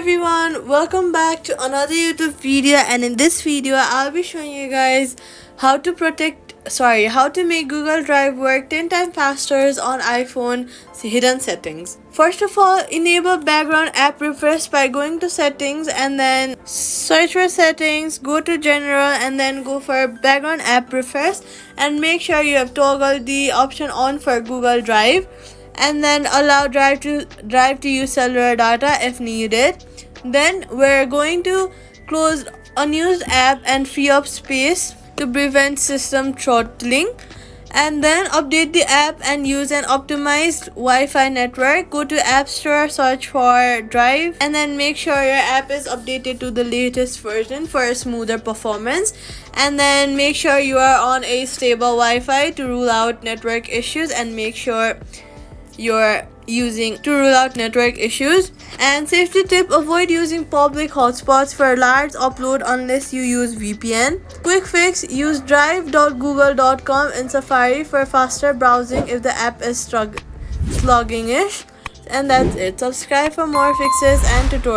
everyone, welcome back to another YouTube video, and in this video I'll be showing you guys how to make Google Drive work 10 times faster on iPhone hidden settings. First of all, enable background app refresh by going to settings and then search for settings, go to general and then go for background app refresh, and make sure you have toggled the option on for Google Drive, and then allow drive to use cellular data if needed. Then we're going to close unused app and free up space to prevent system throttling, and then update the app and use an optimized Wi-Fi network. Go to App Store, search for Drive, and then make sure your app is updated to the latest version for a smoother performance, and then make sure you are on a stable Wi-Fi to rule out network issues, and make sure you're using to rule out network issues. And safety tip: avoid using public hotspots for large upload unless you use VPN. Quick fix: use drive.google.com in Safari for faster browsing if the app is sluggish. And that's it. Subscribe for more fixes and tutorials.